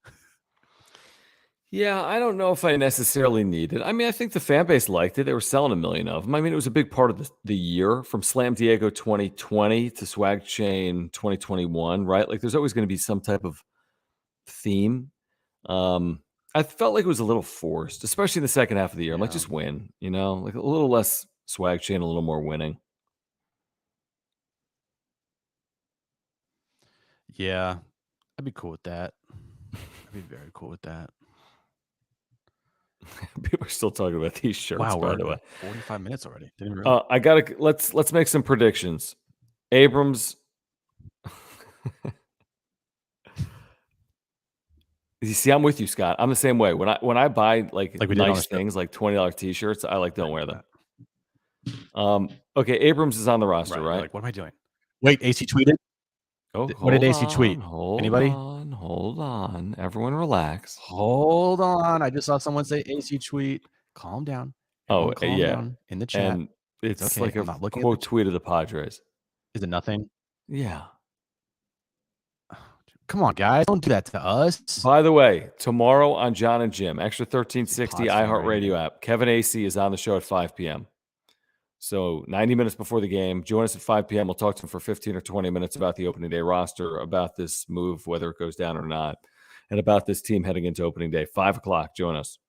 Yeah, I don't know if I necessarily need it. I mean, I think the fan base liked it. They were selling 1 million of them. I mean, it was a big part of the year from Slam Diego 2020 to Swag Chain 2021, right? Like there's always going to be some type of theme. I felt like it was a little forced, especially in the second half of the year. I'm like, just win, you know, like a little less swag chain, a little more winning. Yeah, I'd be cool with that. I'd be very cool with that. People are still talking about these shirts, by the way. 45 minutes already. I gotta let's make some predictions. Abrams. You see, I'm with you, Scott. I'm the same way. When I buy like nice things, like $20 t-shirts, I like don't wear them. Okay, Abrams is on the roster, right? Like, what am I doing? Wait, AC tweeted. Oh, what did AC tweet? Anybody? Hold on. Everyone relax. Hold on. I just saw someone say AC tweet. Calm down. Everyone calm down in the chat. And it's okay. Like a quote tweet of the Padres. Is it nothing? Yeah. Come on, guys. Don't do that to us. By the way, tomorrow on John and Jim, Extra 1360 iHeartRadio app, Kevin AC is on the show at 5 p.m. So 90 minutes before the game, join us at 5 p.m. We'll talk to him for 15 or 20 minutes about the opening day roster, about this move, whether it goes down or not, and about this team heading into opening day. 5 o'clock. Join us.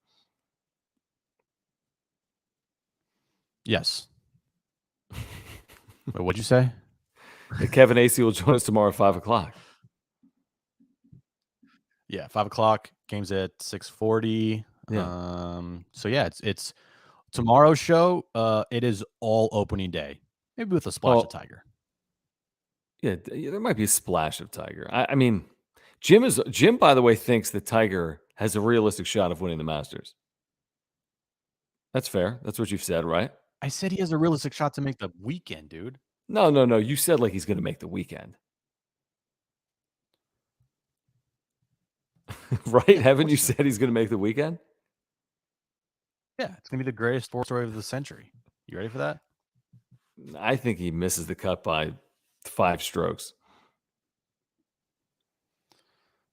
Yes. Wait, what'd you say? Kevin AC will join us tomorrow at 5 o'clock. Yeah, 5:00. Game's at 6:40. Yeah. So yeah, it's tomorrow's show. It is all opening day, maybe with a splash of Tiger. Yeah, there might be a splash of Tiger. I mean, Jim, by the way, thinks that Tiger has a realistic shot of winning the Masters. That's fair. That's what you've said, right? I said he has a realistic shot to make the weekend, dude. No, no, no. You said like he's going to make the weekend. Right? Yeah, Haven't you said he's going to make the weekend? Yeah, it's going to be the greatest sports story of the century. You ready for that? I think he misses the cut by 5 strokes.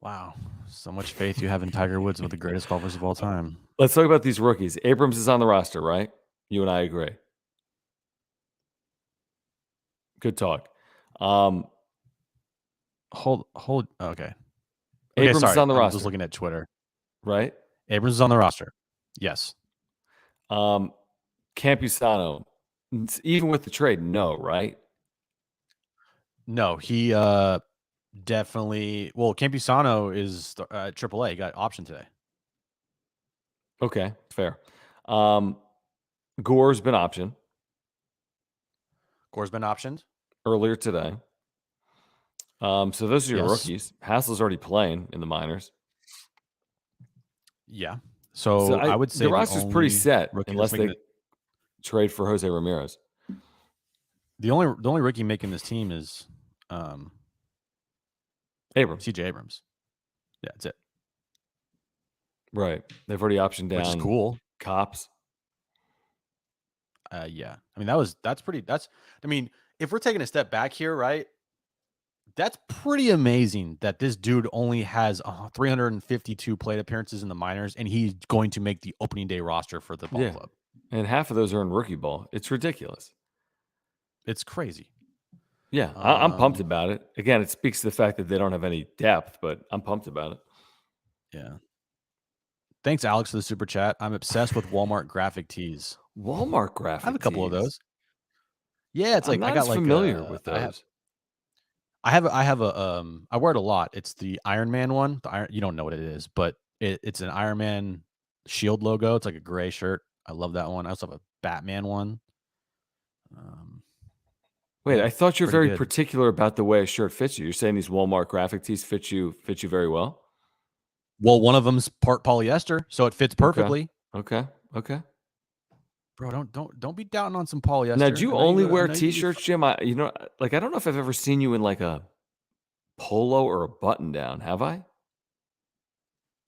Wow. So much faith you have in Tiger Woods, one of the greatest golfers of all time. Let's talk about these rookies. Abrams is on the roster, right? You and I agree. Good talk. Hold. Okay. Abrams sorry. is on the I'm roster. just looking at Twitter. Right? Abrams is on the roster. Yes. Campusano, even with the trade, no, right? No, he definitely. Well, Campusano is AAA. He got option today. Okay, fair. Gore's been optioned. Gore's been optioned Earlier today. So those are your rookies. Hassell's already playing in the minors. Yeah. So I would say the roster's pretty set unless they trade for Jose Ramirez. The only rookie making this team is Abrams. CJ Abrams. Yeah, that's it. Right. They've already optioned down. Which is cool. Cops. Yeah. I mean, I mean, if we're taking a step back here, right? That's pretty amazing that this dude only has 352 plate appearances in the minors, and he's going to make the opening day roster for the ball club. And half of those are in rookie ball. It's ridiculous. It's crazy. Yeah, I'm pumped about it. Again, it speaks to the fact that they don't have any depth, but I'm pumped about it. Yeah. Thanks, Alex, for the super chat. I'm obsessed with Walmart graphic tees. Walmart graphic. I have a couple of those. Yeah, it's like I got familiar with those. I wear it a lot. It's the Iron Man one. You don't know what it is, but it's an Iron Man shield logo. It's like a gray shirt. I love that one. I also have a Batman one. Wait, I thought you're very particular about the way a shirt fits you. You're saying these Walmart graphic tees fit you very well? Well, one of them's part polyester, so it fits perfectly. Okay. Bro, don't be doubting on some polyester. Now, do you only wear t-shirts, Jim? I don't know if I've ever seen you in like a polo or a button down. Have I?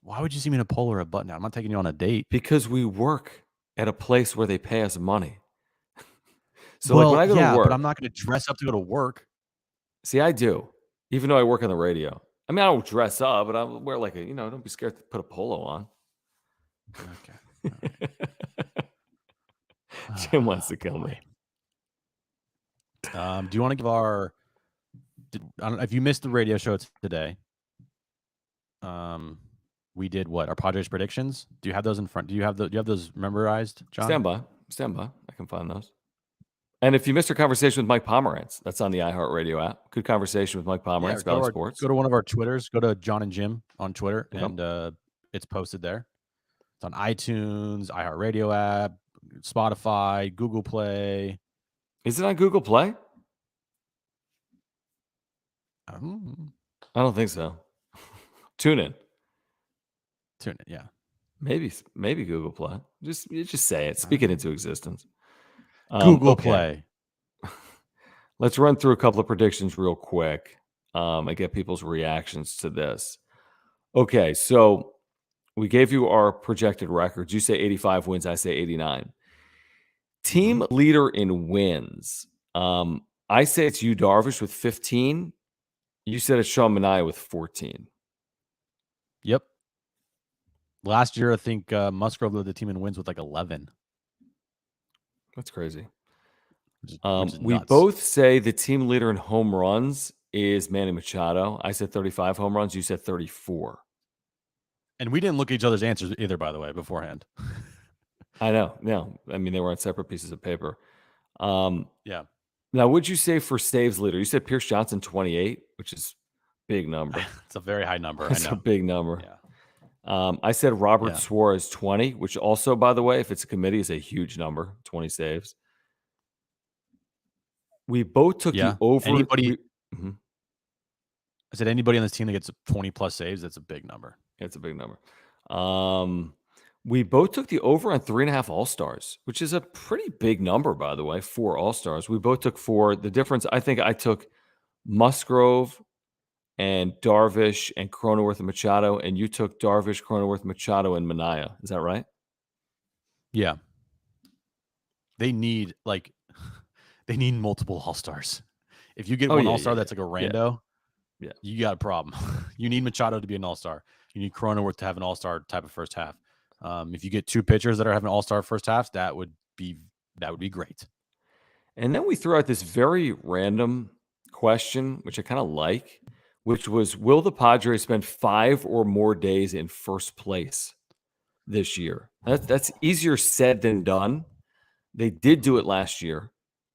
Why would you see me in a polo or a button down? I'm not taking you on a date. Because we work at a place where they pay us money. So like when I go to work, but I'm not going to dress up to go to work. See, I do, even though I work on the radio. I mean, I don't dress up, but I wear like don't be scared to put a polo on. Okay. Jim wants to kill me. Do you want to give I don't know if you missed the radio show today. We did what? Our Padres predictions? Do you have those in front? Do you have those memorized, John? Stand by. I can find those. And if you missed our conversation with Mike Pomerantz, that's on the iHeartRadio app. Good conversation with Mike Pomerantz about sports. Go to one of our Twitters. Go to John and Jim on Twitter, and it's posted there. It's on iTunes, iHeartRadio app, Spotify, Google Play. Is it on Google Play? I don't think so. Tune in. Yeah. Maybe Google Play. Just say it. Speak it into existence. Google Play. Let's run through a couple of predictions real quick and get people's reactions to this. Okay, so we gave you our projected records. You say 85 wins. I say 89. Team leader in wins. I say it's Yu Darvish with 15. You said it's Sean Manaea with 14. Yep. Last year, I think Musgrove led the team in wins with like 11. That's crazy. Which is we both say the team leader in home runs is Manny Machado. I said 35 home runs. You said 34. And we didn't look at each other's answers either, by the way, beforehand. I know. No, I mean, they were on separate pieces of paper. Yeah. Now, what'd you say for saves leader? You said Pierce Johnson 28, which is big number. It's a very high number. It's I know. a big number. Yeah. I said Robert Yeah. Suarez 20, which also, by the way, if it's a committee, is a huge number. 20 saves. We both took the over. Anybody? Mm-hmm. I said anybody on this team that gets 20 plus saves, that's a big number. It's a big number. We both took the over on 3.5 All-Stars, which is a pretty big number, by the way. 4 All-Stars. We both took 4. The difference, I think I took Musgrove and Darvish and Cronenworth and Machado, and you took Darvish, Cronenworth, Machado, and Minaya. Is that right? Yeah. They need they need multiple All-Stars. If you get one All-Star that's like a rando, you got a problem. You need Machado to be an All-Star. You need Cronenworth to have an All-Star type of first half. If you get 2 pitchers that are having All-Star first halves, that would be great. And then we threw out this very random question, which I kind of like, which was, will the Padres spend 5 or more days in first place this year? That's easier said than done. They did do it last year,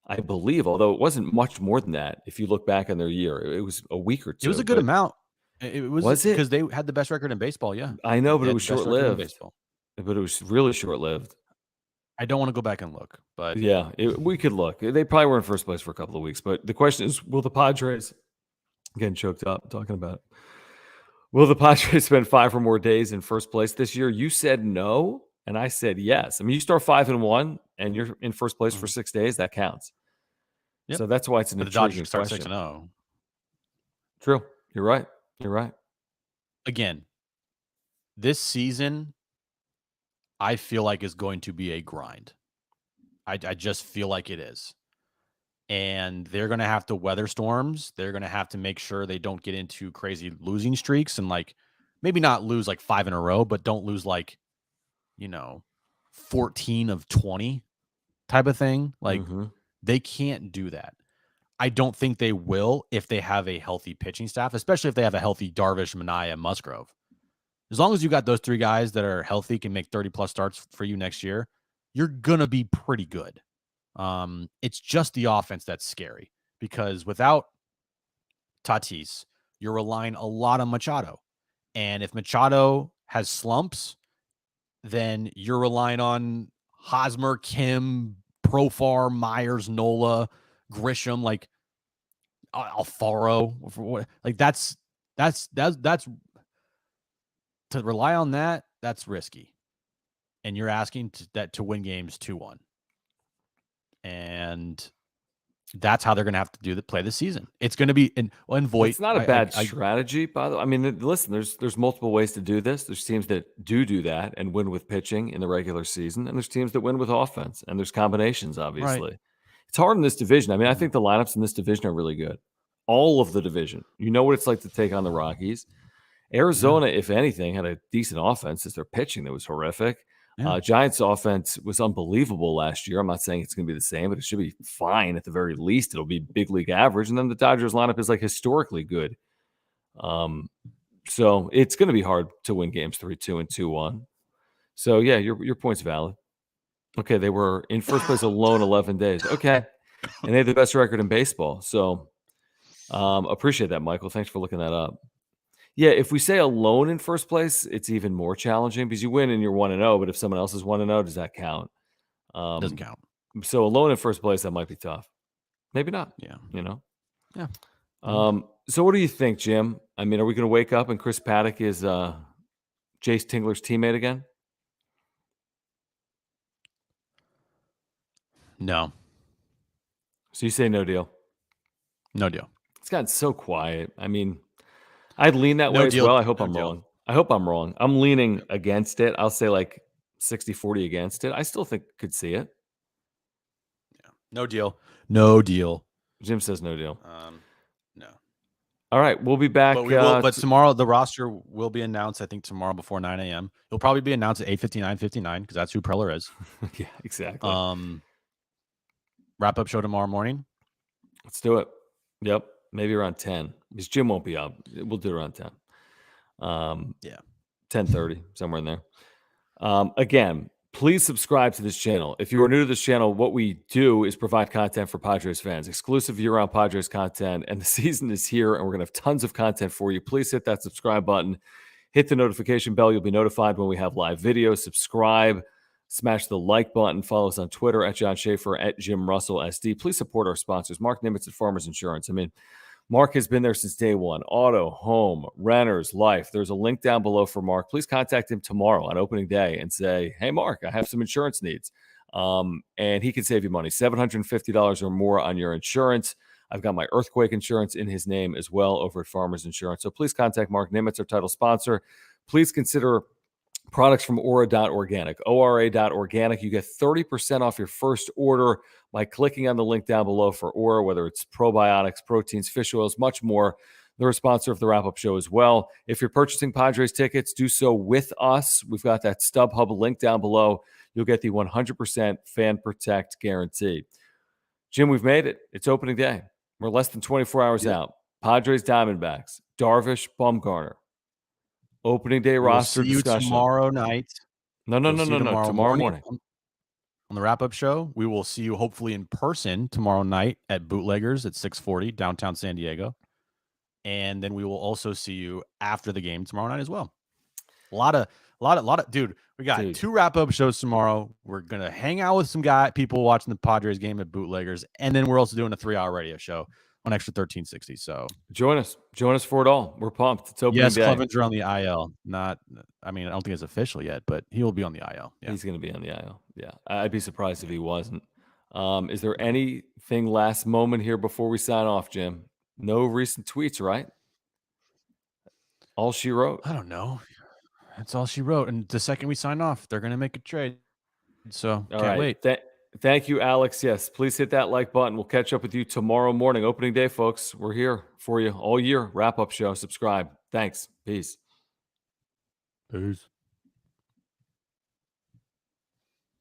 I believe, although it wasn't much more than that. If you look back on their year, it was a week or 2. It was a good amount. It was it? Because they had the best record in baseball. Yeah, I know, but it was short-lived. But it was really short-lived. I don't want to go back and look, but yeah, we could look. They probably were in first place for a couple of weeks. But the question is, will the Padres, getting choked up talking about it, will the Padres spend 5 or more days in first place this year? You said no, and I said yes. I mean, you start 5-1, and you're in first place for 6 days. That counts. Yep. So that's why it's an intriguing question. The Dodgers start 6-0. True. You're right. You're right. Again, this season, I feel like is going to be a grind. I just feel like it is. And they're going to have to weather storms. They're going to have to make sure they don't get into crazy losing streaks and maybe not lose 5 in a row, but don't lose 14 of 20 type of thing. They can't do that. I don't think they will if they have a healthy pitching staff, especially if they have a healthy Darvish, Minaya, Musgrove. As long as you got those 3 guys that are healthy, can make 30-plus starts for you next year, you're going to be pretty good. It's just the offense that's scary because without Tatis, you're relying a lot on Machado. And if Machado has slumps, then you're relying on Hosmer, Kim, Profar, Myers, Nola, Grisham, Alfaro. That's to rely on that. That's risky, and you're asking to win games 2-1, and that's how they're going to have to play this season. It's going to be in Voit. It's not a bad strategy, by the way. I mean, listen, there's multiple ways to do this. There's teams that do that and win with pitching in the regular season, and there's teams that win with offense, and there's combinations, obviously. Right. It's hard in this division. I mean, I think the lineups in this division are really good. All of the division. You know what it's like to take on the Rockies. Arizona, if anything, had a decent offense. It's their pitching that was horrific. Yeah. Giants' offense was unbelievable last year. I'm not saying it's going to be the same, but it should be fine at the very least. It'll be big league average. And then the Dodgers lineup is historically good. So it's going to be hard to win games 3-2 and 2-1. So, yeah, your point's valid. Okay, they were in first place alone 11 days. Okay, and they had the best record in baseball. So appreciate that, Michael. Thanks for looking that up. Yeah, if we say alone in first place, it's even more challenging because you win and you're 1-0. But if someone else is 1-0, does that count? Doesn't count. So alone in first place, that might be tough. Maybe not. Yeah. Yeah. So what do you think, Jim? I mean, are we going to wake up and Chris Paddack is Jace Tingler's teammate again? No. So you say no deal? No deal. It's gotten so quiet. I mean, I'd lean that way as well. I hope I'm wrong. I'm leaning against it. I'll say 60-40 against it. I still think could see it. Yeah. No deal. No deal. Jim says no deal. No. All right. We'll be back. But tomorrow the roster will be announced, I think, tomorrow before 9 a.m. It'll probably be announced at 8:59 because that's who Preller is. Yeah, exactly. Wrap-up show tomorrow morning. Let's do it. Yep. Maybe around 10 because Jim won't be up. We'll do it around 10. 10:30, somewhere in there. Again, please subscribe to this channel. If you are new to this channel, what we do is provide content for Padres fans, exclusive year-round Padres content, and the season is here, and we're going to have tons of content for you. Please hit that subscribe button. Hit the notification bell. You'll be notified when we have live videos. Subscribe. Smash the like button. Follow us on Twitter at John Schaefer, at Jim Russell SD. Please support our sponsors. Mark Nimitz at Farmers Insurance. I mean, Mark has been there since day one. Auto, home, renters, life. There's a link down below for Mark. Please contact him tomorrow on opening day and say, hey, Mark, I have some insurance needs. And he can save you money, $750 or more on your insurance. I've got my earthquake insurance in his name as well over at Farmers Insurance. So please contact Mark Nimitz, our title sponsor. Please consider products from Ora.organic, ORA.organic. You get 30% off your first order by clicking on the link down below for Ora, whether it's probiotics, proteins, fish oils, much more. They're a sponsor of the wrap-up show as well. If you're purchasing Padres tickets, do so with us. We've got that StubHub link down below. You'll get the 100% Fan Protect guarantee. Jim, we've made it. It's opening day. We're less than 24 hours out. Padres, Diamondbacks, Darvish, Bumgarner. Opening day roster discussion. Tomorrow night. No. Tomorrow morning. On the wrap-up show, we will see you hopefully in person tomorrow night at Bootleggers at 640 downtown San Diego. And then we will also see you after the game tomorrow night as well. A lot of dude, we got 2 wrap-up shows tomorrow. We're going to hang out with some people watching the Padres game at Bootleggers. And then we're also doing a 3-hour radio show on Extra 1360. So join us for it all. We're pumped. It's opening day. Clevenger on the IL. I don't think it's official yet, but he will be on the IL. Yeah. He's going to be on the IL. Yeah. I'd be surprised if he wasn't. Is there anything last moment here before we sign off, Jim? No recent tweets, right? All she wrote. I don't know. That's all she wrote. And the second we sign off, they're going to make a trade. So can't wait. Thank you, Alex. Yes, please hit that like button. We'll catch up with you tomorrow morning. Opening day, folks. We're here for you all year. Wrap-up show. Subscribe. Thanks. Peace.